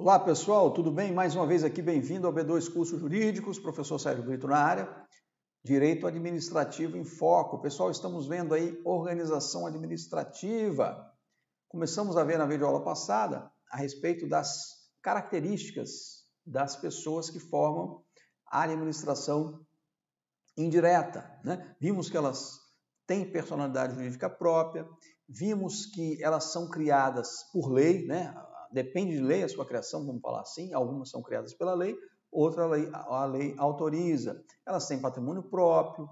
Olá pessoal, tudo bem? Mais uma vez aqui, bem-vindo ao B2 Cursos Jurídicos, professor Sérgio Brito na área, Direito Administrativo em Foco. Pessoal, estamos vendo aí organização administrativa. Começamos a ver na videoaula passada a respeito das características das pessoas que formam a administração indireta, né? Vimos que elas têm personalidade jurídica própria, vimos que elas são criadas por lei, né? Depende de lei a sua criação, vamos falar assim, algumas são criadas pela lei, a lei autoriza. Elas têm patrimônio próprio,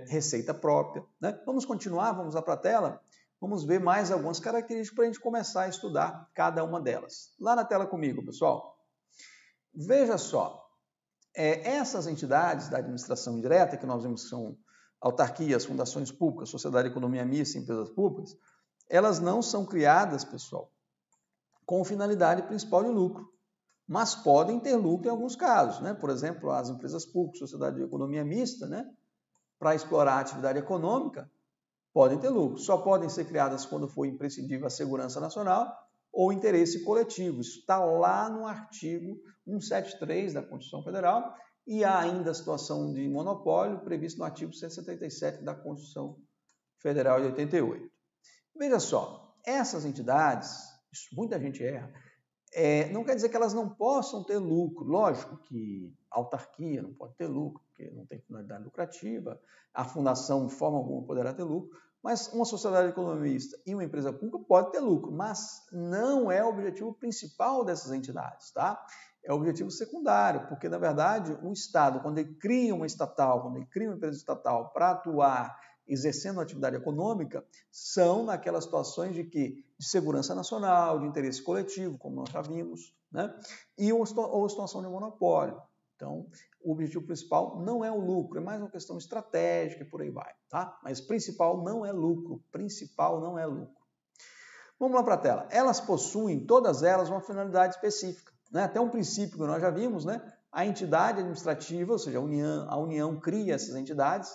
receita própria, né? Vamos continuar, vamos lá para a tela, vamos ver mais algumas características para a gente começar a estudar cada uma delas. Lá na tela comigo, pessoal. Veja só, essas entidades da administração indireta, que nós vemos que são autarquias, fundações públicas, sociedade de economia mista, empresas públicas, elas não são criadas, pessoal, com finalidade principal de lucro, mas podem ter lucro em alguns casos, né? Por exemplo, as empresas públicas, sociedade de economia mista, né? Para explorar a atividade econômica, podem ter lucro. Só podem ser criadas quando for imprescindível a segurança nacional ou interesse coletivo. Isso está lá no artigo 173 da Constituição Federal e há ainda a situação de monopólio previsto no artigo 177 da Constituição Federal de 88. Veja só, essas entidades, muita gente erra, não quer dizer que elas não possam ter lucro. Lógico que a autarquia não pode ter lucro, porque não tem finalidade lucrativa, a fundação de forma alguma poderá ter lucro, mas uma sociedade economista e uma empresa pública pode ter lucro, mas não é o objetivo principal dessas entidades, tá? É o objetivo secundário, porque, na verdade, o Estado, quando ele cria uma estatal, quando ele cria uma empresa estatal para atuar exercendo atividade econômica, são naquelas situações de segurança nacional, de interesse coletivo, como nós já vimos, né? ou situação de monopólio. Então, o objetivo principal não é o lucro, é mais uma questão estratégica e por aí vai, tá? Mas principal não é lucro, principal não é lucro. Vamos lá para a tela. Elas possuem, todas elas, uma finalidade específica, né? Até um princípio que nós já vimos, né? A entidade administrativa, ou seja, a União cria essas entidades,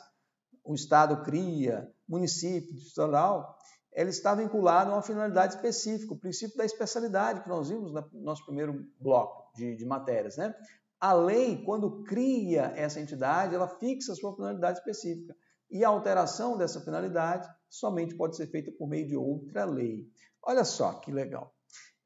o Estado cria, município, distrital, ela está vinculada a uma finalidade específica, o princípio da especialidade que nós vimos no nosso primeiro bloco de matérias, né? A lei, quando cria essa entidade, ela fixa a sua finalidade específica e a alteração dessa finalidade somente pode ser feita por meio de outra lei. Olha só que legal.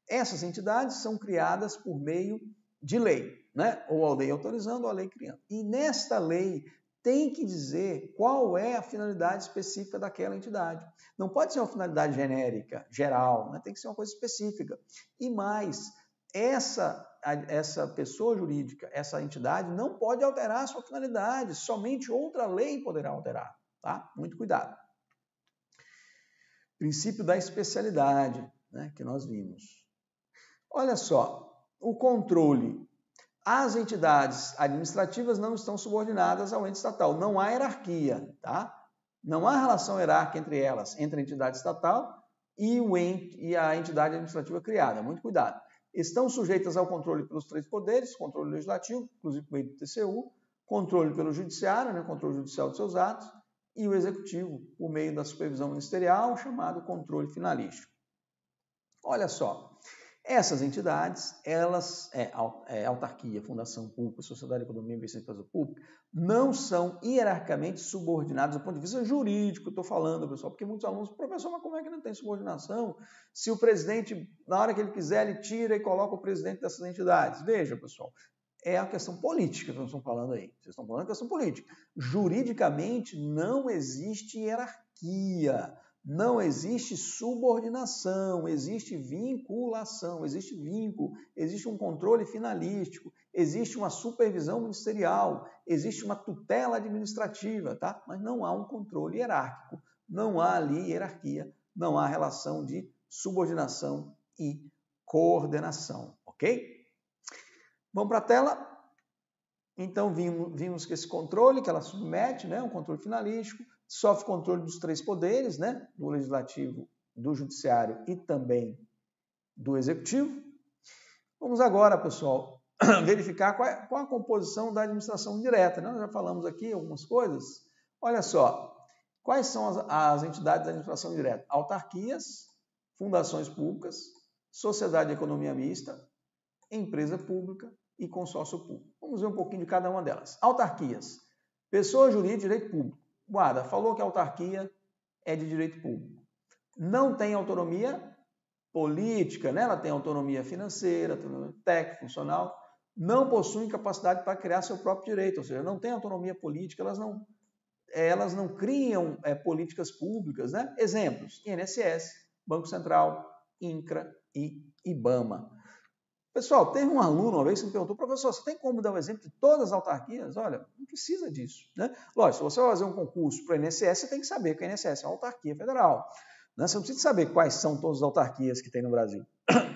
Essas entidades são criadas por meio de lei, né? Ou a lei autorizando ou a lei criando. E nesta lei tem que dizer qual é a finalidade específica daquela entidade. Não pode ser uma finalidade genérica, geral, né? Tem que ser uma coisa específica. E mais, essa pessoa jurídica, essa entidade, não pode alterar a sua finalidade, somente outra lei poderá alterar, tá? Muito cuidado. Princípio da especialidade, né, que nós vimos. Olha só, o controle. As entidades administrativas não estão subordinadas ao ente estatal. Não há hierarquia, tá? Não há relação hierárquica entre elas, entre a entidade estatal e a entidade administrativa criada. Muito cuidado. Estão sujeitas ao controle pelos três poderes, controle legislativo, inclusive por meio do TCU, controle pelo judiciário, né, controle judicial de seus atos, e o executivo, por meio da supervisão ministerial, chamado controle finalístico. Olha só. Essas entidades, elas, autarquia, fundação pública, sociedade de economia, empresa pública, não são hierarquicamente subordinadas do ponto de vista jurídico, estou falando, pessoal, porque muitos alunos, professor, mas como é que não tem subordinação? Se o presidente, na hora que ele quiser, ele tira e coloca o presidente dessas entidades. Veja, pessoal, é a questão política que nós estamos falando aí. Vocês estão falando da questão política. Juridicamente não existe hierarquia. Não existe subordinação, existe vinculação, existe vínculo, existe um controle finalístico, existe uma supervisão ministerial, existe uma tutela administrativa, tá? Mas não há um controle hierárquico, não há ali hierarquia, não há relação de subordinação e coordenação, ok? Vamos para a tela? Então, vimos que esse controle que ela submete, né, um controle finalístico, sofre controle dos três poderes, né, do legislativo, do judiciário e também do executivo. Vamos agora, pessoal, verificar qual a composição da administração direta. Nós já falamos aqui algumas coisas. Olha só, quais são as entidades da administração direta? Autarquias, fundações públicas, sociedade de economia mista, empresa pública e consórcio público. Vamos ver um pouquinho de cada uma delas. Autarquias. Pessoa jurídica de direito público. Guarda, falou que a autarquia é de direito público. Não tem autonomia política, né? Ela tem autonomia financeira, autonomia técnica, funcional, não possuem capacidade para criar seu próprio direito, ou seja, não tem autonomia política, elas não criam políticas públicas, né? Exemplos, INSS, Banco Central, INCRA e IBAMA. Pessoal, teve um aluno uma vez que me perguntou, professor, você tem como dar um exemplo de todas as autarquias? Olha, não precisa disso, né? Lógico, se você vai fazer um concurso para o INSS, você tem que saber que a INSS é uma autarquia federal. Né? Você não precisa saber quais são todas as autarquias que tem no Brasil.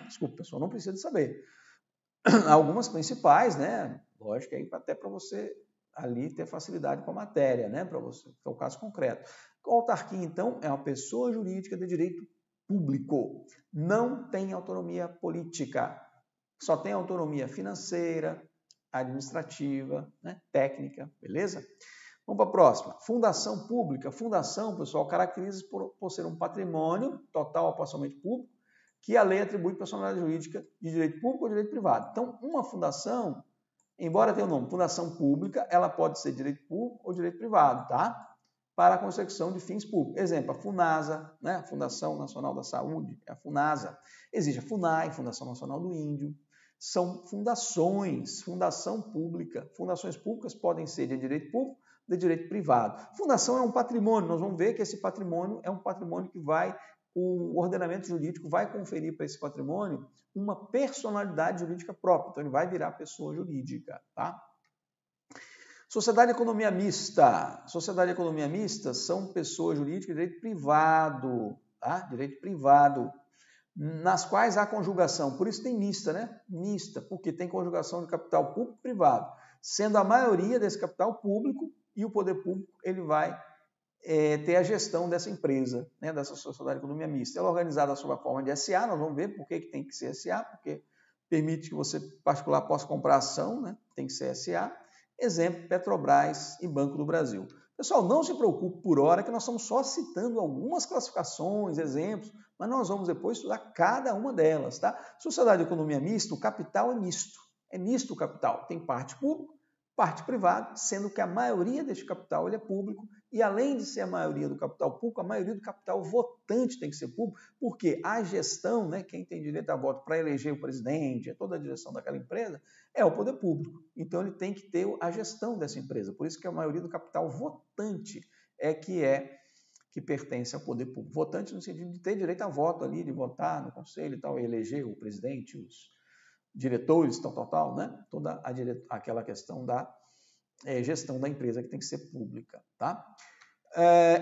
Desculpa, pessoal, não precisa de saber. Algumas principais, né? Lógico, aí até para você ali ter facilidade com a matéria, né? Para você, que é o caso concreto. A autarquia, então, é uma pessoa jurídica de direito público. Não tem autonomia política. Só tem autonomia financeira, administrativa, né? Técnica, beleza? Vamos para a próxima. Fundação pública. Fundação, pessoal, caracteriza por ser um patrimônio total ou parcialmente público que a lei atribui personalidade jurídica de direito público ou direito privado. Então, uma fundação, embora tenha o nome fundação pública, ela pode ser direito público ou direito privado, tá? Para a consecução de fins públicos. Exemplo, a FUNASA, né? A Fundação Nacional da Saúde, é a FUNASA. Existe a FUNAI, Fundação Nacional do Índio. São fundações, fundação pública. Fundações públicas podem ser de direito público, de direito privado. Fundação é um patrimônio, nós vamos ver que esse patrimônio é um patrimônio que o ordenamento jurídico vai conferir para esse patrimônio uma personalidade jurídica própria, então ele vai virar pessoa jurídica, tá? Sociedade e economia mista. Sociedade e economia mista são pessoas jurídicas de direito privado, tá? Direito privado, nas quais há conjugação, por isso tem mista, né? Mista, porque tem conjugação de capital público e privado, sendo a maioria desse capital público e o poder público ele vai ter a gestão dessa empresa, né, dessa sociedade de economia mista. Ela é organizada sob a forma de SA, nós vamos ver por que tem que ser SA, porque permite que você, particular, possa comprar ação, né, tem que ser SA. Exemplo, Petrobras e Banco do Brasil. Pessoal, não se preocupe por hora que nós estamos só citando algumas classificações, exemplos, mas nós vamos depois estudar cada uma delas, tá? Sociedade de economia mista, o capital é misto o capital, tem parte pública, parte privada, sendo que a maioria deste capital ele é público e além de ser a maioria do capital público, a maioria do capital votante tem que ser público, porque a gestão, né, quem tem direito a voto para eleger o presidente, toda a direção daquela empresa, é o poder público. Então ele tem que ter a gestão dessa empresa, por isso que a maioria do capital votante é que pertence ao poder público. Votante no sentido de ter direito a voto ali, de votar no conselho e tal, e eleger o presidente, os diretores, tal, né? Toda aquela questão da gestão da empresa que tem que ser pública, tá?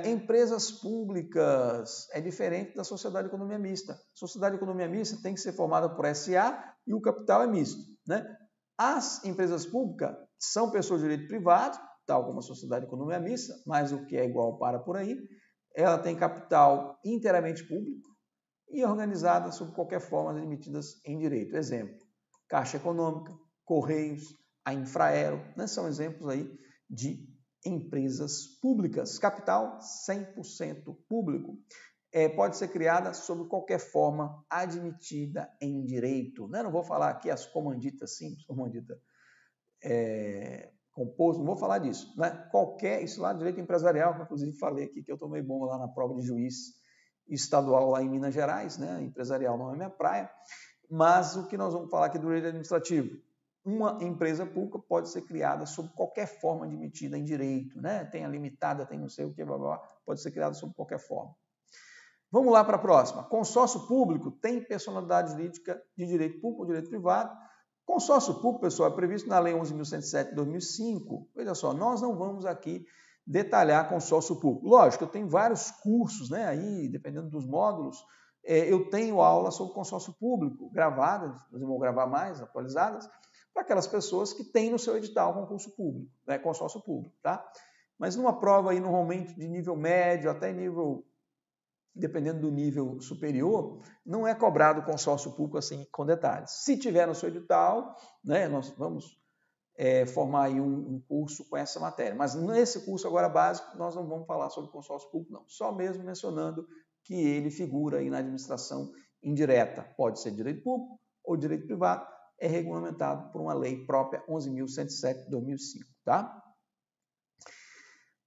Empresas públicas é diferente da sociedade de economia mista. Sociedade de economia mista tem que ser formada por SA e o capital é misto, né? As empresas públicas são pessoas de direito privado, tal como a sociedade de economia mista, mas o que é igual para por aí. Ela tem capital inteiramente público e organizada sob qualquer forma admitidas em direito. Exemplo, Caixa Econômica, Correios, a Infraero, né? São exemplos aí de empresas públicas. Capital 100% público. Pode ser criada sob qualquer forma admitida em direito. Né? Não vou falar aqui as comanditas simples, comandita composto, não vou falar disso. Né? Isso lá, direito empresarial, que eu inclusive falei aqui, que eu tomei bomba lá na prova de juiz estadual lá em Minas Gerais, né? Empresarial não é minha praia, mas o que nós vamos falar aqui do direito administrativo? Uma empresa pública pode ser criada sob qualquer forma admitida em direito, né? Tem a limitada, tem não sei o que, blá, blá, pode ser criada sob qualquer forma. Vamos lá para a próxima. Consórcio público tem personalidade jurídica de direito público ou direito privado. Consórcio público, pessoal, é previsto na Lei 11.107 de 2005. Veja só, nós não vamos aqui detalhar consórcio público. Lógico, eu tenho vários cursos, né? Aí, dependendo dos módulos, eu tenho aula sobre consórcio público, gravadas, nós vamos gravar mais, atualizadas, para aquelas pessoas que têm no seu edital concurso público, né? Consórcio público, tá? Mas numa prova aí, normalmente de nível médio, até nível, dependendo do nível superior, não é cobrado consórcio público assim com detalhes. Se tiver no seu edital, né, nós vamos formar aí um curso com essa matéria. Mas nesse curso agora básico, nós não vamos falar sobre consórcio público, não. Só mesmo mencionando que ele figura aí na administração indireta. Pode ser direito público ou direito privado, é regulamentado por uma lei própria 11.107 de 2005, tá?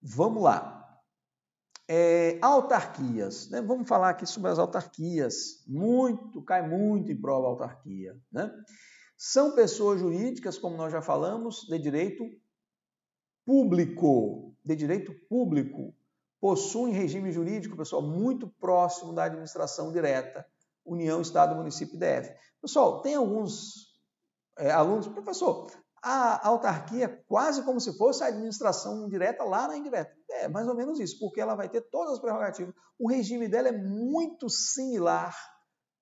Vamos lá. Autarquias, né? Vamos falar aqui sobre as autarquias. Cai muito em prova a autarquia, né? São pessoas jurídicas, como nós já falamos, de direito público, possuem regime jurídico, pessoal, muito próximo da administração direta, União, Estado, Município e DF. Pessoal, tem alguns alunos, professor, a autarquia é quase como se fosse a administração direta lá na indireta. É mais ou menos isso, porque ela vai ter todas as prerrogativas. O regime dela é muito similar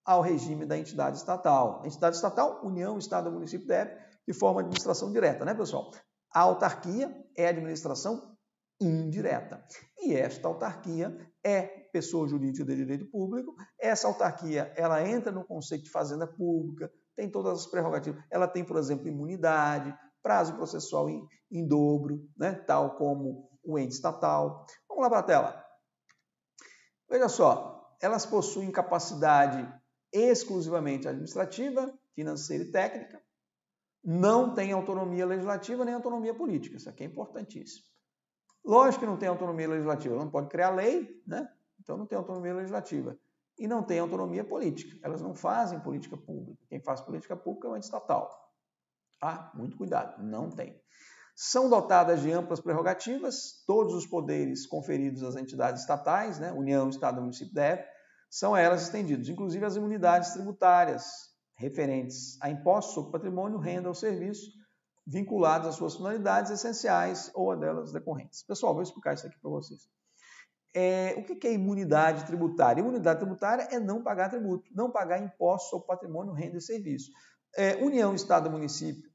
ao regime da entidade estatal. A entidade estatal, União, Estado, Município, DF, que forma a administração direta, né, pessoal? A autarquia é a administração indireta. E esta autarquia é pessoa jurídica de direito público. Essa autarquia, ela entra no conceito de fazenda pública, tem todas as prerrogativas. Ela tem, por exemplo, imunidade, prazo processual em dobro, né? Tal como o ente estatal. Vamos lá para a tela. Veja só, elas possuem capacidade exclusivamente administrativa, financeira e técnica, não tem autonomia legislativa nem autonomia política. Isso aqui é importantíssimo. Lógico que não tem autonomia legislativa, não pode criar lei, né? Então não tem autonomia legislativa. E não tem autonomia política. Elas não fazem política pública. Quem faz política pública é o ente estatal. Ah, muito cuidado, não tem. São dotadas de amplas prerrogativas, todos os poderes conferidos às entidades estatais, né? União, Estado, Município, DF, são a elas estendidos, inclusive as imunidades tributárias referentes a impostos sobre patrimônio, renda ou serviço, vinculados às suas finalidades essenciais ou a delas decorrentes. Pessoal, vou explicar isso aqui para vocês. O que é imunidade tributária? Imunidade tributária é não pagar tributo, não pagar impostos sobre patrimônio, renda e serviço. União, Estado, Município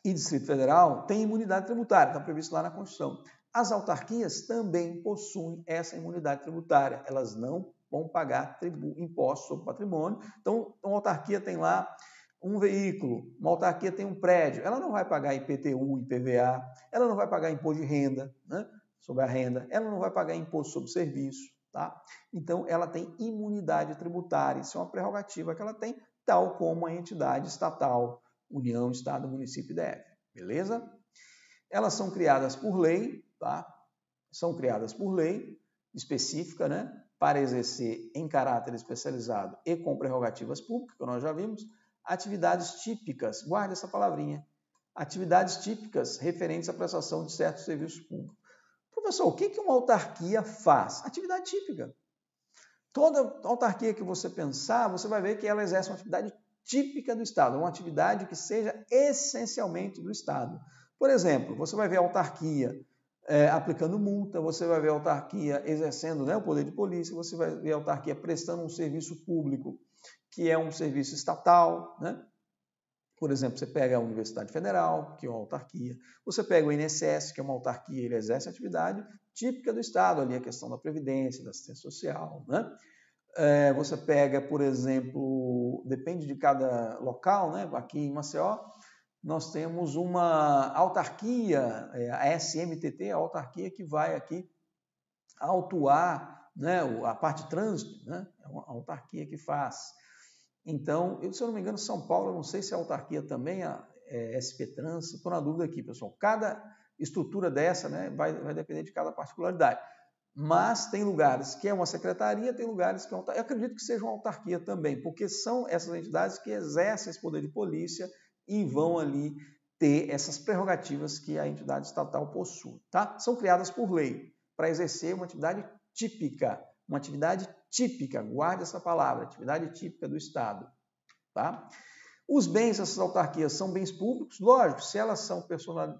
e Distrito Federal têm imunidade tributária, está previsto lá na Constituição. As autarquias também possuem essa imunidade tributária, elas não vão pagar impostos sobre patrimônio. Então, uma autarquia tem lá um veículo, uma autarquia tem um prédio, ela não vai pagar IPTU, IPVA, ela não vai pagar imposto de renda, né, sobre a renda, ela não vai pagar imposto sobre serviço, tá? Então, ela tem imunidade tributária, isso é uma prerrogativa que ela tem, tal como a entidade estatal, União, Estado, Município e DF, beleza? Elas são criadas por lei, tá? São criadas por lei específica, né? Para exercer em caráter especializado e com prerrogativas públicas, que nós já vimos, atividades típicas, guarde essa palavrinha, atividades típicas referentes à prestação de certos serviços públicos. Professor, o que uma autarquia faz? Atividade típica. Toda autarquia que você pensar, você vai ver que ela exerce uma atividade típica do Estado, uma atividade que seja essencialmente do Estado. Por exemplo, você vai ver a autarquia aplicando multa, você vai ver a autarquia exercendo, né, o poder de polícia, você vai ver a autarquia prestando um serviço público, que é um serviço estatal, né? Por exemplo, você pega a Universidade Federal, que é uma autarquia, você pega o INSS, que é uma autarquia, ele exerce atividade típica do Estado, ali a questão da Previdência, da assistência social, né? Você pega, por exemplo, depende de cada local, né? Aqui em Maceió, nós temos uma autarquia, a SMTT, a autarquia que vai aqui autuar, né, a parte de trânsito, né? É uma autarquia que faz. Então, se eu não me engano, São Paulo, eu não sei se a autarquia também, a SP Trans, estou na dúvida aqui, pessoal. Cada estrutura dessa, né, vai depender de cada particularidade. Mas tem lugares que é uma secretaria, tem lugares que é uma autarquia. Eu acredito que seja uma autarquia também, porque são essas entidades que exercem esse poder de polícia e vão ali ter essas prerrogativas que a entidade estatal possui, tá? São criadas por lei para exercer uma atividade típica, guarde essa palavra, atividade típica do Estado, tá? Os bens dessas autarquias são bens públicos, lógico, se elas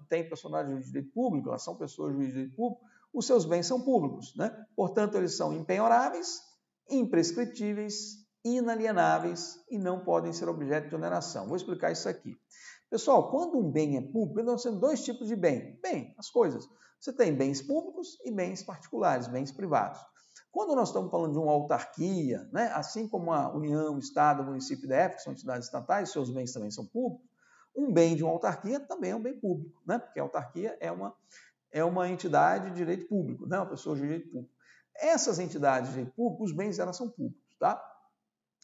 têm personalidade de direito público, elas são pessoas de direito público, os seus bens são públicos, né? Portanto, eles são impenhoráveis, imprescritíveis, inalienáveis e não podem ser objeto de oneração. Vou explicar isso aqui. Pessoal, quando um bem é público, nós temos dois tipos de bem. Bem, as coisas. Você tem bens públicos e bens particulares, bens privados. Quando nós estamos falando de uma autarquia, né, assim como a União, Estado, Município e DF, que são entidades estatais, seus bens também são públicos, um bem de uma autarquia também é um bem público, né, porque a autarquia é uma entidade de direito público, né, uma pessoa de direito público. Essas entidades de direito público, os bens delas são públicos, tá?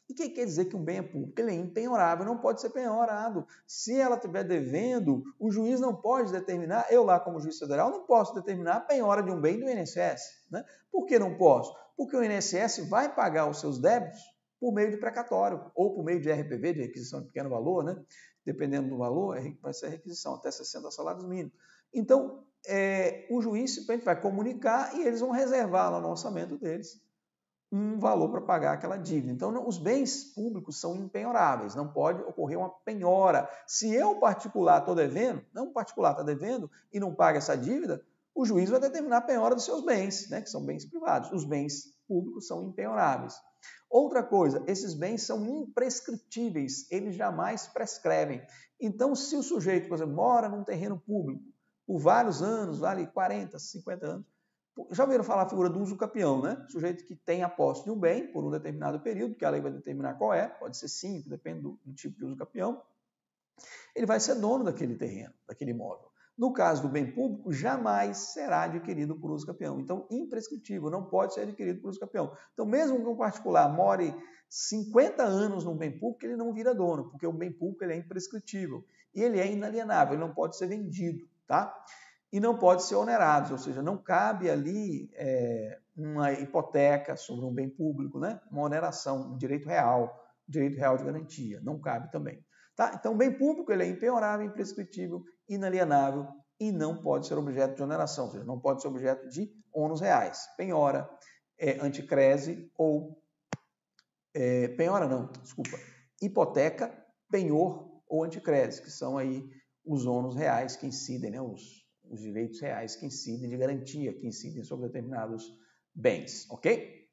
E que quer dizer que um bem é público? Ele é impenhorável, não pode ser penhorado. Se ela estiver devendo, o juiz não pode determinar, eu lá como juiz federal não posso determinar a penhora de um bem do INSS. Né? Por que não posso? Porque o INSS vai pagar os seus débitos por meio de precatório, ou por meio de RPV, de requisição de pequeno valor, né? Dependendo do valor, vai ser requisição, até 60 salários mínimos. Então, o juiz simplesmente vai comunicar e eles vão reservar lá no orçamento deles um valor para pagar aquela dívida. Então, os bens públicos são impenhoráveis, não pode ocorrer uma penhora. Se eu, particular, estou devendo, não, o particular está devendo e não paga essa dívida, o juiz vai determinar a penhora dos seus bens, né, que são bens privados. Os bens públicos são impenhoráveis. Outra coisa, esses bens são imprescritíveis, eles jamais prescrevem. Então, se o sujeito, por exemplo, mora num terreno público por vários anos, vale 40, 50 anos, já ouviram falar a figura do uso capião, né? O sujeito que tem a posse de um bem por um determinado período, que a lei vai determinar qual é, pode ser 5, depende do tipo de uso capião, ele vai ser dono daquele terreno, daquele imóvel. No caso do bem público, jamais será adquirido por uso capião. Então, imprescritível, não pode ser adquirido por uso capião. Então, mesmo que um particular more 50 anos num bem público, ele não vira dono, porque o bem público ele é imprescritível. E ele é inalienável, ele não pode ser vendido, tá? E não pode ser onerado, ou seja, não cabe ali uma hipoteca sobre um bem público, né? Uma oneração, um direito real de garantia, não cabe também. Tá? Então, o bem público ele é impenhorável, imprescritível, inalienável e não pode ser objeto de oneração, ou seja, não pode ser objeto de ônus reais. Penhora, anticrese ou... penhora não, desculpa. Hipoteca, penhor ou anticrese, que são aí os ônus reais que incidem, né? Os direitos reais que incidem de garantia, que incidem sobre determinados bens, ok?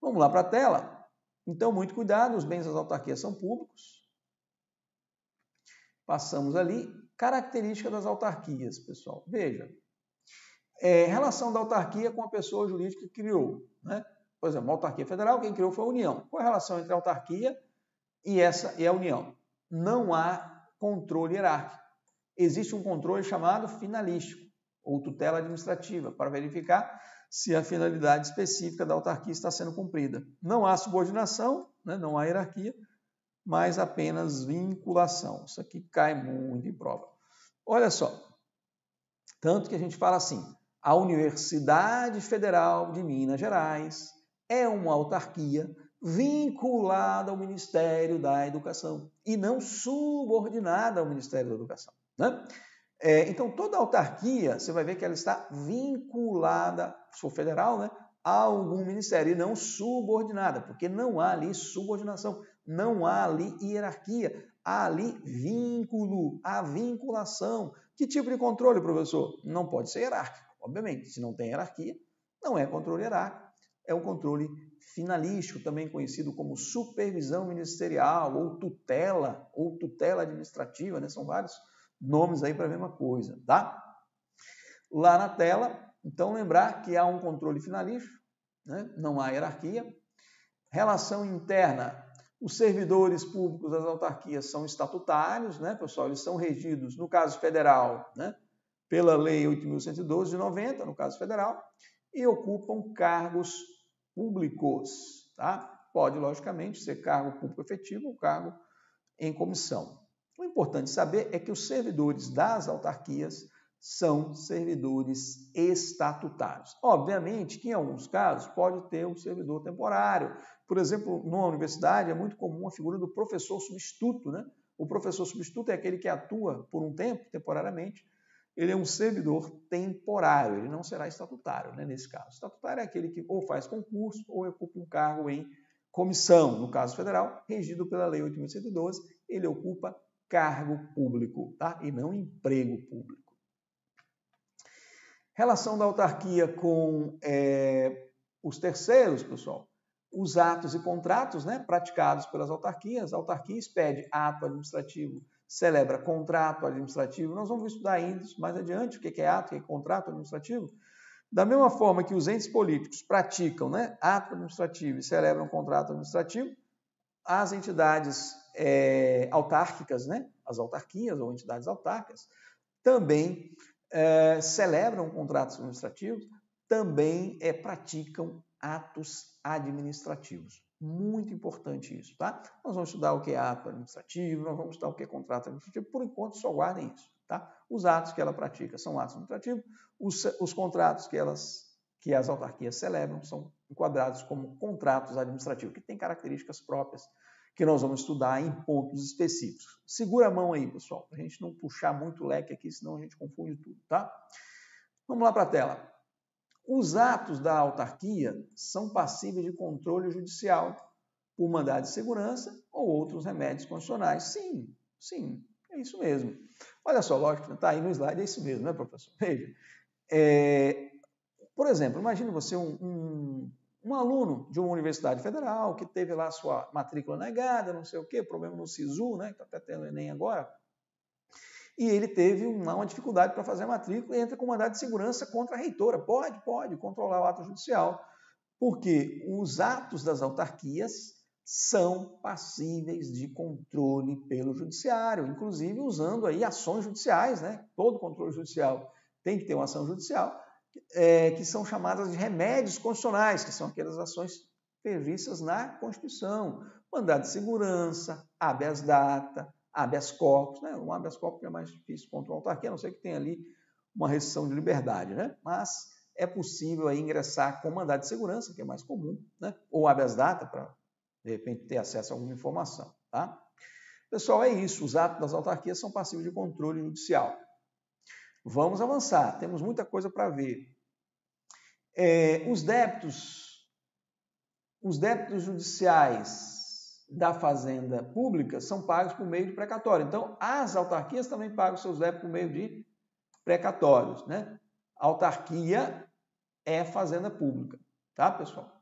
Vamos lá para a tela. Então, muito cuidado, os bens das autarquias são públicos. Passamos ali, característica das autarquias, pessoal. Veja, relação da autarquia com a pessoa jurídica que criou, né? Por exemplo, a autarquia federal, quem criou foi a União. Qual é a relação entre a autarquia e a União? Não há controle hierárquico. Existe um controle chamado finalístico, ou tutela administrativa, para verificar se a finalidade específica da autarquia está sendo cumprida. Não há subordinação, né? Não há hierarquia, mas apenas vinculação. Isso aqui cai muito em prova. Olha só, tanto que a gente fala assim, a Universidade Federal de Minas Gerais é uma autarquia vinculada ao Ministério da Educação e não subordinada ao Ministério da Educação, né? Então, toda autarquia, você vai ver que ela está vinculada, se for federal, né, a algum ministério e não subordinada, porque não há ali subordinação, não há ali hierarquia, há ali vínculo, a vinculação. Que tipo de controle, professor? Não pode ser hierárquico, obviamente. Se não tem hierarquia, não é controle hierárquico, é um controle finalístico, também conhecido como supervisão ministerial ou tutela administrativa, né? São vários nomes aí para a mesma coisa, tá? Lá na tela, então lembrar que há um controle finalístico, né? Não há hierarquia. Relação interna, os servidores públicos das autarquias são estatutários, né, pessoal? Eles são regidos, no caso federal, né, pela Lei 8.112 de 90, no caso federal, e ocupam cargos públicos, tá? Pode, logicamente, ser cargo público efetivo ou cargo em comissão. O importante saber é que os servidores das autarquias são servidores estatutários. Obviamente que em alguns casos pode ter um servidor temporário. Por exemplo, numa universidade é muito comum a figura do professor substituto, né? O professor substituto é aquele que atua por um tempo, temporariamente. Ele é um servidor temporário, ele não será estatutário, né, nesse caso. Estatutário é aquele que ou faz concurso ou ocupa um cargo em comissão, no caso federal, regido pela Lei 8.112, ele ocupa cargo público, tá? E não emprego público. Relação da autarquia com os terceiros, pessoal. Os atos e contratos, né, praticados pelas autarquias. A autarquia expede ato administrativo, celebra contrato administrativo. Nós vamos estudar ainda mais adiante o que é ato, o que é contrato administrativo. Da mesma forma que os entes políticos praticam, né, ato administrativo e celebram contrato administrativo, as entidades autárquicas, né, as autarquias ou entidades autárquicas, também celebram contratos administrativos, também praticam atos administrativos. Muito importante isso, tá? Nós vamos estudar o que é ato administrativo, nós vamos estudar o que é contrato administrativo, por enquanto só guardem isso, tá? Os atos que ela pratica são atos administrativos, os contratos que as autarquias celebram são enquadrados como contratos administrativos, que têm características próprias que nós vamos estudar em pontos específicos. Segura a mão aí, pessoal, para a gente não puxar muito o leque aqui, senão a gente confunde tudo, tá? Vamos lá para a tela. Os atos da autarquia são passíveis de controle judicial por mandado de segurança ou outros remédios constitucionais. Sim, sim, é isso mesmo. Olha só, lógico, está aí no slide, é isso mesmo, né, professor? Veja, por exemplo, imagine você um aluno de uma universidade federal que teve lá sua matrícula negada, não sei o quê, problema no SISU, né, que está até tendo Enem agora, e ele teve uma dificuldade para fazer a matrícula e entra com mandado de segurança contra a reitora. Pode controlar o ato judicial, porque os atos das autarquias são passíveis de controle pelo judiciário, inclusive usando aí ações judiciais, né? Todo controle judicial tem que ter uma ação judicial, que são chamadas de remédios constitucionais, que são aquelas ações previstas na Constituição. Mandado de segurança, habeas data, habeas corpus, né? Um habeas corpus é mais difícil contra a autarquia, a não ser que tenha ali uma restrição de liberdade, né? Mas é possível aí ingressar com mandado de segurança, que é mais comum, né? Ou habeas data, para, de repente, ter acesso a alguma informação, tá? Pessoal, é isso. Os atos das autarquias são passíveis de controle judicial. Vamos avançar, temos muita coisa para ver. Os débitos judiciais da fazenda pública são pagos por meio de precatório. Então, as autarquias também pagam seus débitos por meio de precatórios, né? Autarquia é fazenda pública, tá, pessoal?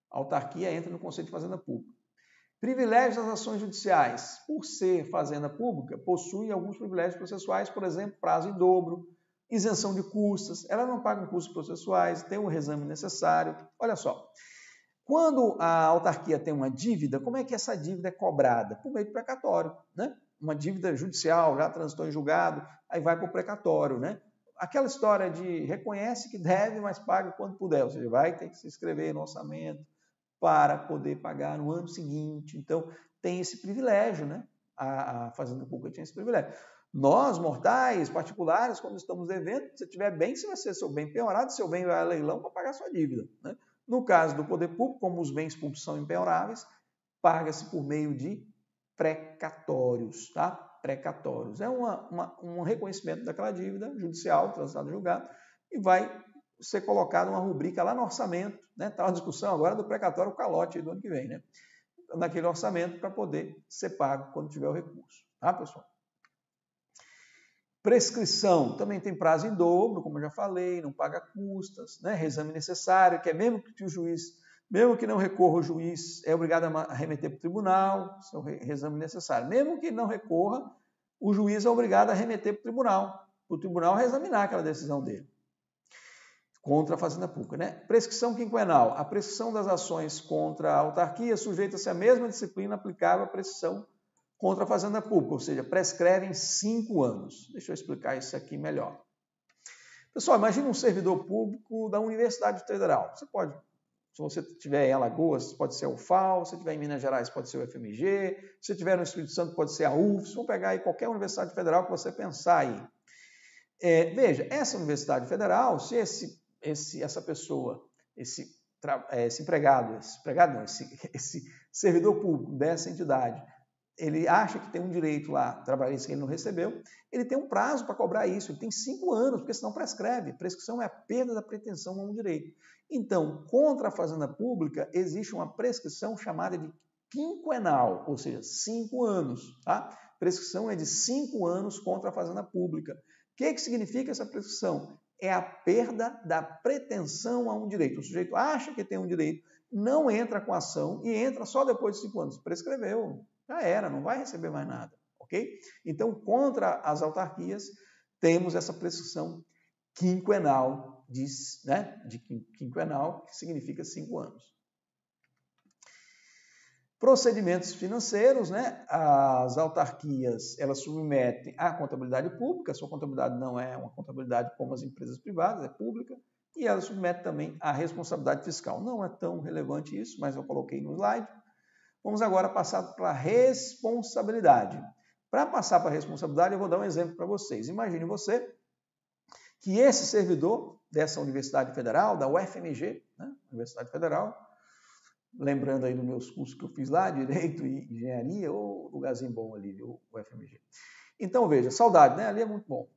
Autarquia entra no conceito de fazenda pública. Privilégios das ações judiciais. Por ser fazenda pública, possui alguns privilégios processuais, por exemplo, prazo em dobro, isenção de custas, ela não paga custos processuais, tem o reexame necessário. Olha só, quando a autarquia tem uma dívida, como é que essa dívida é cobrada? Por meio de precatório, né? Uma dívida judicial, já transitou em julgado, aí vai para o precatório, né? Aquela história de reconhece que deve, mas paga quando puder, ou seja, vai ter que se inscrever no orçamento para poder pagar no ano seguinte. Então, tem esse privilégio, né? A Fazenda Pública tinha esse privilégio. Nós, mortais, particulares, quando estamos devendo, se tiver bem, se vai ser seu bem penhorado, seu bem vai a leilão para pagar sua dívida, né? No caso do poder público, como os bens públicos são impenhoráveis, paga-se por meio de precatórios, tá? Precatórios. É um reconhecimento daquela dívida judicial, transitada em julgado, e vai ser colocada uma rubrica lá no orçamento, né? Está uma discussão agora do precatório calote do ano que vem, né? Naquele orçamento para poder ser pago quando tiver o recurso, tá, pessoal? Prescrição, também tem prazo em dobro, como eu já falei, não paga custas, né? Reexame necessário, que é mesmo que o juiz, mesmo que não recorra, o juiz é obrigado a remeter para o tribunal, seu reexame necessário. Mesmo que não recorra, o juiz é obrigado a remeter para o tribunal reexaminar aquela decisão dele. Contra a Fazenda Pública, né? Prescrição quinquenal, a prescrição das ações contra a autarquia sujeita-se à mesma disciplina aplicável à prescrição contra a Fazenda Pública, ou seja, prescreve em 5 anos. Deixa eu explicar isso aqui melhor. Pessoal, imagine um servidor público da Universidade Federal. Você pode, se você estiver em Alagoas, pode ser a UFAL, se você estiver em Minas Gerais, pode ser o FMG, se você estiver no Espírito Santo, pode ser a UFS, vamos pegar aí qualquer universidade federal que você pensar aí. Veja, essa Universidade Federal, se essa pessoa, esse servidor público dessa entidade, ele acha que tem um direito lá, trabalhista que ele não recebeu, ele tem um prazo para cobrar isso, ele tem 5 anos, porque senão prescreve. Prescrição é a perda da pretensão a um direito. Então, contra a Fazenda Pública, existe uma prescrição chamada de quinquenal, ou seja, 5 anos. Tá? Prescrição é de 5 anos contra a Fazenda Pública. O que significa essa prescrição? É a perda da pretensão a um direito. O sujeito acha que tem um direito, não entra com a ação e entra só depois de 5 anos. Prescreveu. Já era, não vai receber mais nada, ok? Então, contra as autarquias, temos essa prescrição quinquenal, quinquenal, que significa 5 anos. Procedimentos financeiros, né? As autarquias, elas submetem à contabilidade pública, sua contabilidade não é uma contabilidade como as empresas privadas, é pública, e ela submete também a responsabilidade fiscal. Não é tão relevante isso, mas eu coloquei no slide. Vamos agora passar para a responsabilidade. Para passar para a responsabilidade, eu vou dar um exemplo para vocês. Imagine você que esse servidor dessa Universidade Federal, da UFMG, né, Universidade Federal, lembrando aí dos meus cursos que eu fiz lá, Direito e Engenharia, ou lugarzinho bom ali, o UFMG. Então, veja, saudade, né? Ali é muito bom.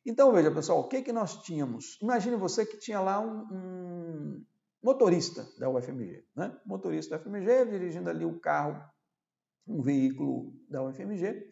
Então, veja, pessoal, o que nós tínhamos? Imagine você que tinha lá um motorista da UFMG, né? Motorista da UFMG, dirigindo ali o carro, um veículo da UFMG,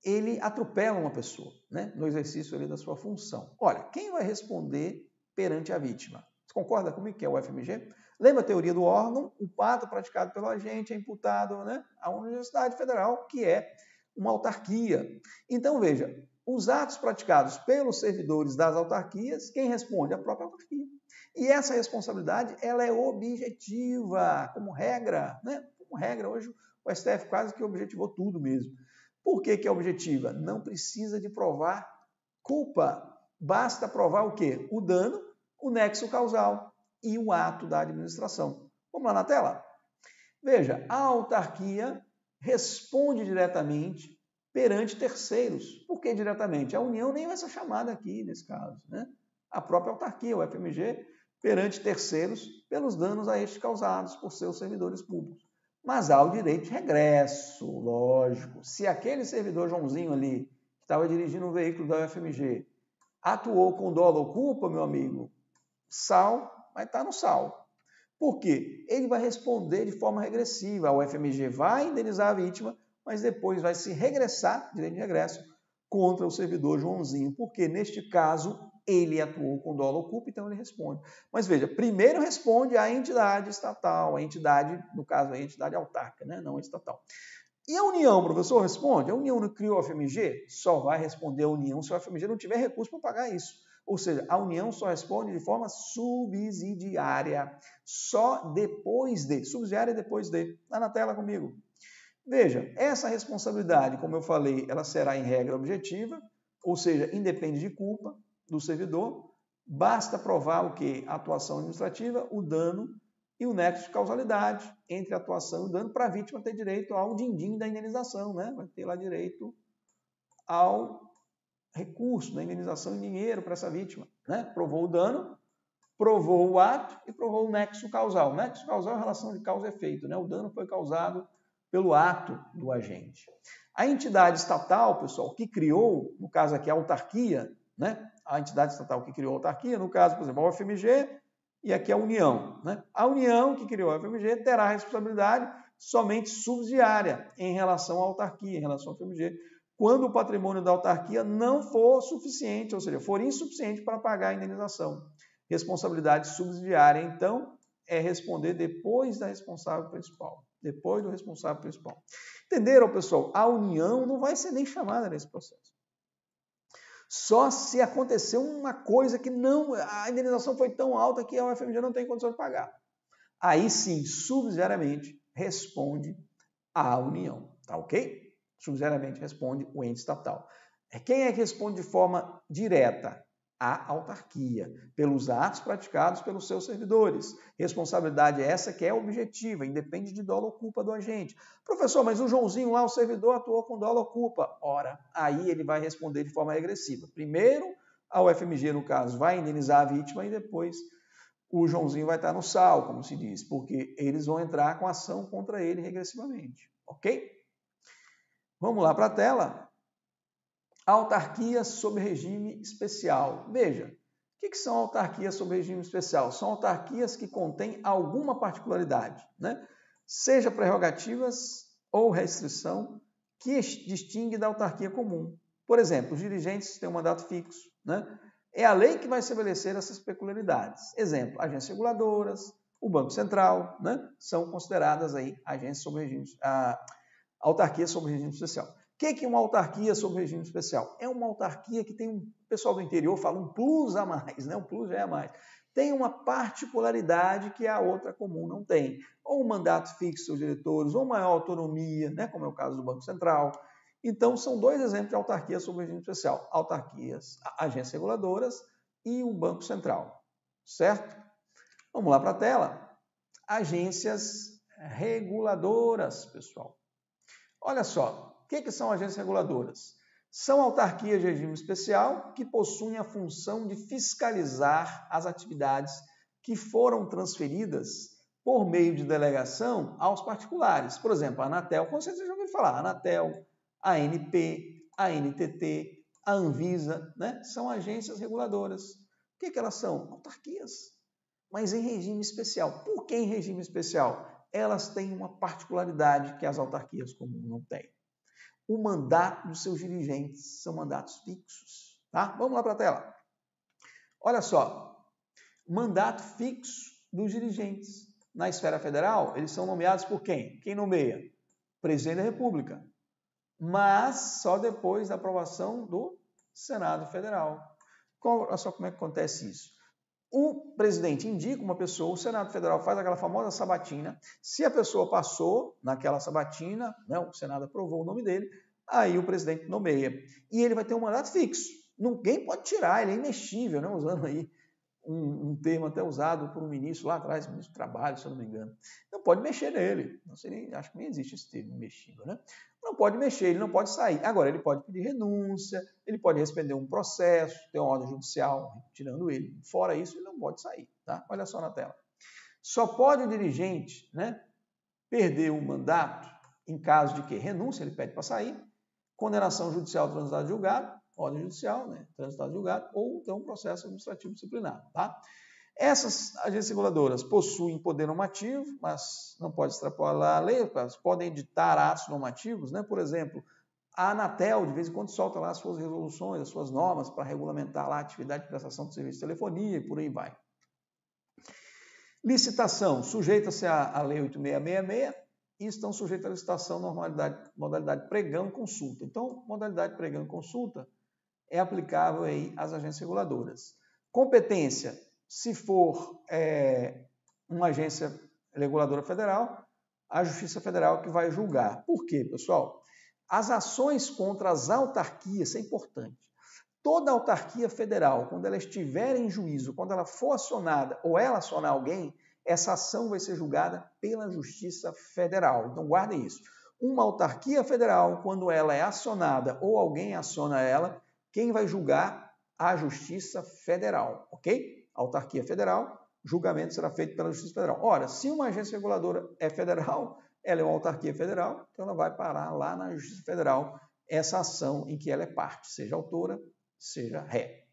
ele atropela uma pessoa, né? No exercício ali da sua função. Olha, quem vai responder perante a vítima? Você concorda comigo que é o UFMG? Lembra a teoria do órgão? O ato praticado pelo agente é imputado, né, à Universidade Federal, que é uma autarquia. Então, veja, os atos praticados pelos servidores das autarquias, quem responde? A própria autarquia. E essa responsabilidade, ela é objetiva, como regra, né? Como regra, hoje o STF quase que objetivou tudo mesmo. Por que é objetiva? Não precisa de provar culpa. Basta provar o quê? O dano, o nexo causal e o ato da administração. Vamos lá na tela? Veja, a autarquia responde diretamente perante terceiros. Por que diretamente? A União nem vai ser chamada aqui nesse caso, né? A própria autarquia, o FMG, perante terceiros pelos danos a estes causados por seus servidores públicos. Mas há o direito de regresso, lógico. Se aquele servidor Joãozinho ali, que estava dirigindo um veículo da UFMG, atuou com dolo ou culpa, meu amigo, SAL vai estar no SAL. Por quê? Ele vai responder de forma regressiva. A UFMG vai indenizar a vítima, mas depois vai se regressar, direito de regresso, contra o servidor Joãozinho. Porque, neste caso, ele atuou com dolo ou culpa, então ele responde. Mas veja, primeiro responde a entidade estatal, a entidade, no caso, a entidade autárquica, né? Não a estatal. E a União, professor, responde? A União não criou a FMG? Só vai responder a União se a FMG não tiver recurso para pagar isso. Ou seja, a União só responde de forma subsidiária, só depois de, subsidiária depois de. Está na tela comigo. Veja, essa responsabilidade, como eu falei, ela será em regra objetiva, ou seja, independe de culpa do servidor, basta provar o quê? A atuação administrativa, o dano e o nexo de causalidade entre a atuação e o dano para a vítima ter direito ao din-din da indenização, né? Vai ter lá direito ao recurso da indenização em dinheiro para essa vítima, né? Provou o dano, provou o ato e provou o nexo causal. O nexo causal é a relação de causa e efeito, né? O dano foi causado pelo ato do agente. A entidade estatal, pessoal, que criou, no caso aqui a autarquia, né? A entidade estatal que criou a autarquia, no caso, por exemplo, a UFMG e aqui a União, né? A União que criou a UFMG terá responsabilidade somente subsidiária em relação à autarquia, em relação à UFMG, quando o patrimônio da autarquia não for suficiente, ou seja, for insuficiente para pagar a indenização. Responsabilidade subsidiária, então, é responder depois da responsável principal. Depois do responsável principal. Entenderam, pessoal? A União não vai ser nem chamada nesse processo. Só se acontecer uma coisa que não, a indenização foi tão alta que a UFMG não tem condição de pagar. Aí sim, subsidiariamente, responde a União. Tá ok? Subsidiariamente responde o ente estatal. Quem é que responde de forma direta? A autarquia, pelos atos praticados pelos seus servidores. Responsabilidade essa que é objetiva, independe de dolo ou culpa do agente. Professor, mas o Joãozinho lá, o servidor, atuou com dolo ou culpa. Ora, aí ele vai responder de forma regressiva. Primeiro, a UFMG, no caso, vai indenizar a vítima e depois o Joãozinho vai estar no SAL, como se diz, porque eles vão entrar com ação contra ele regressivamente. Ok? Vamos lá para a tela. Autarquias sob regime especial. Veja, o que são autarquias sob regime especial? São autarquias que contêm alguma particularidade, né? Seja prerrogativas ou restrição que distingue da autarquia comum. Por exemplo, os dirigentes têm um mandato fixo, né? É a lei que vai estabelecer essas peculiaridades. Exemplo, agências reguladoras, o Banco Central, né? São consideradas aí agências sob regime, autarquias sob regime especial. O que é uma autarquia sob regime especial? É uma autarquia que tem, o pessoal do interior fala, um plus a mais, né? Um plus já é a mais. Tem uma particularidade que a outra comum não tem. Ou um mandato fixo dos diretores, ou maior autonomia, né? Como é o caso do Banco Central. Então, são dois exemplos de autarquia sob regime especial. Autarquias, agências reguladoras e o Banco Central. certo? Vamos lá para a tela. Agências reguladoras, pessoal. Olha só, o que são agências reguladoras? São autarquias de regime especial que possuem a função de fiscalizar as atividades que foram transferidas por meio de delegação aos particulares. Por exemplo, a Anatel, com certeza já ouviu falar, a Anatel, a ANP, a NTT, a Anvisa, né? São agências reguladoras. O que elas são? Autarquias, mas em regime especial. Por que em regime especial? Elas têm uma particularidade que as autarquias comuns não têm. O mandato dos seus dirigentes são mandatos fixos. Tá? Vamos lá para a tela. Olha só, mandato fixo dos dirigentes. Na esfera federal, eles são nomeados por quem? Quem nomeia? Presidente da República. Mas só depois da aprovação do Senado Federal. Olha só como é que acontece isso. O presidente indica uma pessoa, o Senado Federal faz aquela famosa sabatina. Se a pessoa passou naquela sabatina, né, o Senado aprovou o nome dele, aí o presidente nomeia. E ele vai ter um mandato fixo. Ninguém pode tirar, ele é imexível, né, usando aí um termo até usado por um ministro lá atrás, ministro do Trabalho, se eu não me engano. Não pode mexer nele. Não sei nem, acho que nem existe esse termo, imexível, né? Não pode mexer, ele não pode sair. Agora, ele pode pedir renúncia, ele pode responder um processo, ter uma ordem judicial tirando ele. Fora isso, ele não pode sair. Tá? Olha só na tela. Só pode o dirigente, né, perder o mandato em caso de que renúncia, ele pede para sair, condenação judicial transitada de julgado, ordem judicial, né, transitado de julgado, ou então um processo administrativo disciplinar. Tá? Essas agências reguladoras possuem poder normativo, mas não pode extrapolar a lei, elas podem editar atos normativos, né? Por exemplo, a Anatel, de vez em quando, solta lá as suas resoluções, as suas normas para regulamentar lá a atividade de prestação de serviço de telefonia e por aí vai. Licitação, sujeita-se à Lei 8666 e estão sujeitas à licitação modalidade pregão-consulta. Então, modalidade pregão-consulta é aplicável aí às agências reguladoras. Competência, se for uma agência reguladora federal, a Justiça Federal que vai julgar. Por quê, pessoal? As ações contra as autarquias, isso é importante. Toda autarquia federal, quando ela estiver em juízo, quando ela for acionada ou ela acionar alguém, essa ação vai ser julgada pela Justiça Federal. Então, guardem isso. Uma autarquia federal, quando ela é acionada ou alguém aciona ela, quem vai julgar? A Justiça Federal, ok? Autarquia federal, julgamento será feito pela Justiça Federal. Ora, se uma agência reguladora é federal, ela é uma autarquia federal, então ela vai parar lá na Justiça Federal essa ação em que ela é parte, seja autora, seja ré.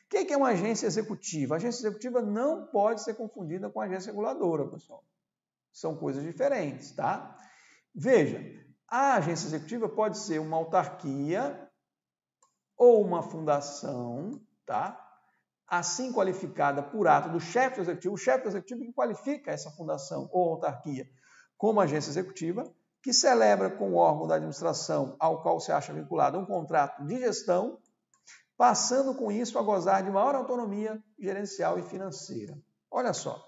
O que é uma agência executiva? A agência executiva não pode ser confundida com a agência reguladora, pessoal. São coisas diferentes, tá? Veja, a agência executiva pode ser uma autarquia ou uma fundação, tá? Assim qualificada por ato do chefe do executivo, o chefe do executivo que qualifica essa fundação ou autarquia como agência executiva, que celebra com o órgão da administração ao qual se acha vinculado um contrato de gestão, passando com isso a gozar de maior autonomia gerencial e financeira. Olha só,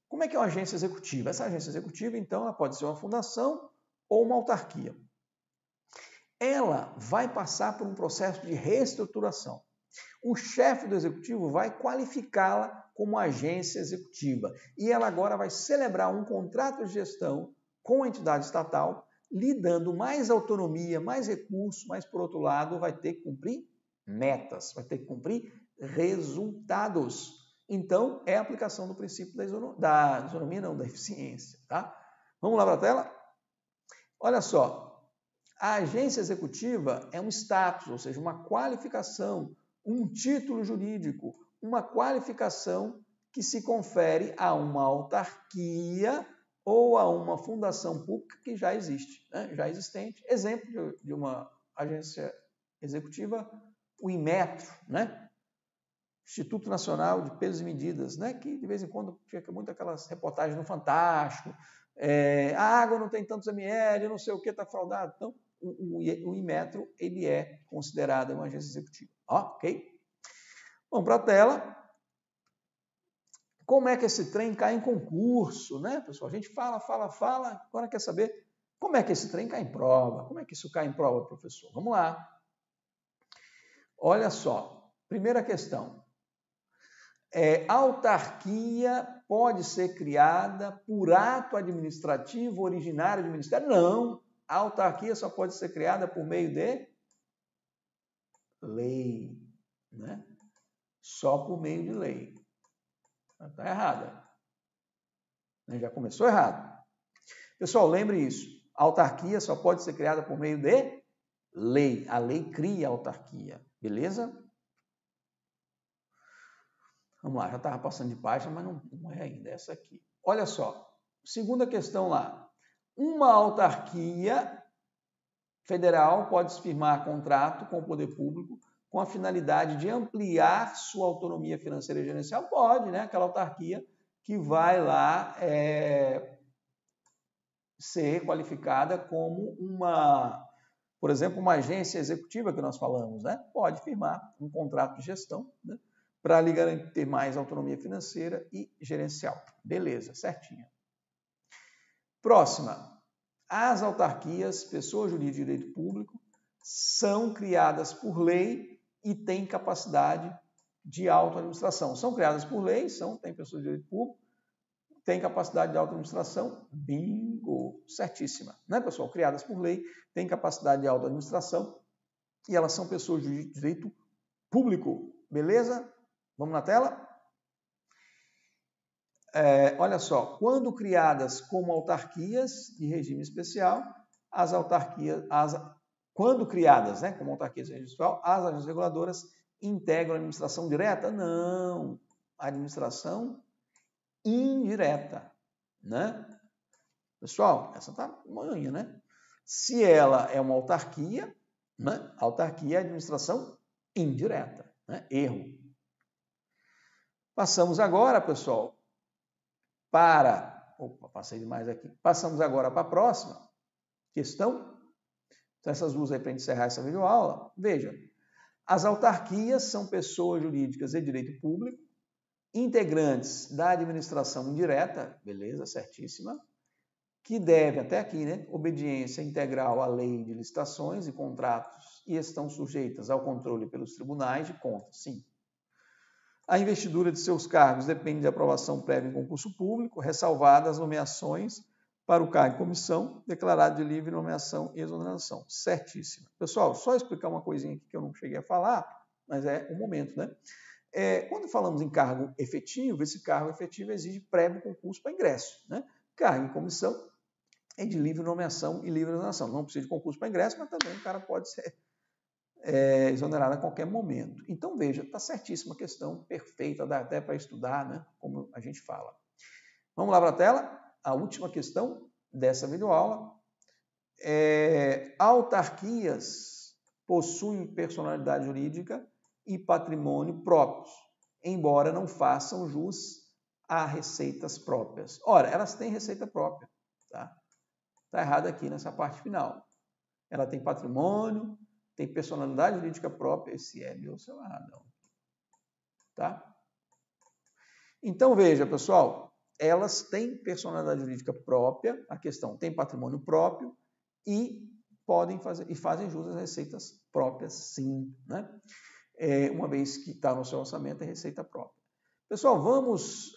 como é que é uma agência executiva? Essa agência executiva, então, ela pode ser uma fundação ou uma autarquia. Ela vai passar por um processo de reestruturação. O chefe do executivo vai qualificá-la como agência executiva e ela agora vai celebrar um contrato de gestão com a entidade estatal, lhe dando mais autonomia, mais recursos, mas, por outro lado, vai ter que cumprir metas, vai ter que cumprir resultados. Então, é a aplicação do princípio da isonomia, não, da eficiência. Tá? Vamos lá para a tela? Olha só. A agência executiva é um status, ou seja, uma qualificação, um título jurídico, uma qualificação que se confere a uma autarquia ou a uma fundação pública que já existe, né? Já existente. Exemplo de uma agência executiva, o Inmetro, né? Instituto Nacional de Pesos e Medidas, né? Que de vez em quando fica muito aquelas reportagens no Fantástico, a água não tem tantos ml, não sei o que, está fraudado. Então, o Inmetro, ele é considerado uma agência executiva. Ok? Vamos para a tela. Como é que esse trem cai em concurso, né, pessoal? A gente fala, agora quer saber como é que esse trem cai em prova. Como é que isso cai em prova, professor? Vamos lá. Olha só, primeira questão. Autarquia pode ser criada por ato administrativo originário do Ministério? Não. A autarquia só pode ser criada por meio de lei, né? Só por meio de lei. Está errada. Já começou errado. Pessoal, lembre isso. A autarquia só pode ser criada por meio de lei. A lei cria a autarquia. Beleza? Vamos lá, já estava passando de página, mas não é ainda essa aqui. Olha só, segunda questão lá. Uma autarquia federal pode firmar contrato com o poder público com a finalidade de ampliar sua autonomia financeira e gerencial? Pode, né? Aquela autarquia que vai lá ser qualificada como por exemplo, uma agência executiva que nós falamos, né? Pode firmar um contrato de gestão, né? Para lhe garantir mais autonomia financeira e gerencial. Beleza, certinho. Próxima. As autarquias, pessoas jurídicas de direito público, são criadas por lei e têm capacidade de autoadministração. São criadas por lei, têm pessoas de direito público, têm capacidade de autoadministração. Bingo! Certíssima. Né, pessoal? Criadas por lei, têm capacidade de autoadministração e elas são pessoas de direito público. Beleza? Vamos na tela? Olha só, quando criadas como autarquias de regime especial, quando criadas, né, como autarquias de regime especial, as agências reguladoras integram a administração direta? Não, a administração indireta, né? Pessoal, essa tá manha, né? Se ela é uma autarquia, né, autarquia é administração indireta, né? Erro. Passamos agora, pessoal, passei demais aqui. Passamos agora para a próxima questão. Então, essas duas aí para encerrar essa videoaula. Veja, as autarquias são pessoas jurídicas de direito público, integrantes da administração indireta, beleza, certíssima, que devem, até aqui, né, obediência integral à lei de licitações e contratos e estão sujeitas ao controle pelos tribunais de contas, sim. A investidura de seus cargos depende de aprovação prévia em concurso público, ressalvadas as nomeações para o cargo em comissão, declarado de livre nomeação e exoneração. Certíssimo. Pessoal, só explicar uma coisinha aqui que eu não cheguei a falar, mas é o momento, né? Quando falamos em cargo efetivo, esse cargo efetivo exige prévio concurso para ingresso, né? Cargo em comissão é de livre nomeação e livre exoneração. Não precisa de concurso para ingresso, mas também o cara pode ser exonerado a qualquer momento. Então, veja, está certíssima a questão, perfeita, dá até para estudar, né? Como a gente fala. Vamos lá para a tela. A última questão dessa videoaula. Autarquias possuem personalidade jurídica e patrimônio próprios, embora não façam jus a receitas próprias. Ora, elas têm receita própria, tá? Está errado aqui nessa parte final. Ela tem patrimônio, tem personalidade jurídica própria, esse é meu seu errado, tá? Então, veja, pessoal, elas têm personalidade jurídica própria, a questão tem patrimônio próprio e podem fazer e fazem jus às receitas próprias, sim, né? Uma vez que está no seu orçamento, é receita própria. Pessoal, vamos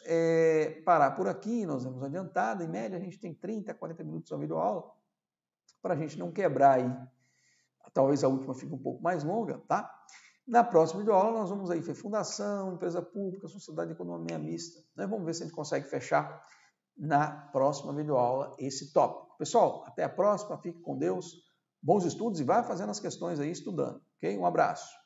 parar por aqui, nós vamos adiantado, em média a gente tem 30, 40 minutos de videoaula, para a gente não quebrar aí, talvez a última fique um pouco mais longa, tá? Na próxima videoaula nós vamos aí ver fundação, empresa pública, sociedade de economia mista, né? Vamos ver se a gente consegue fechar na próxima videoaula esse tópico. Pessoal, até a próxima, fique com Deus, bons estudos e vai fazendo as questões aí estudando, ok? Um abraço.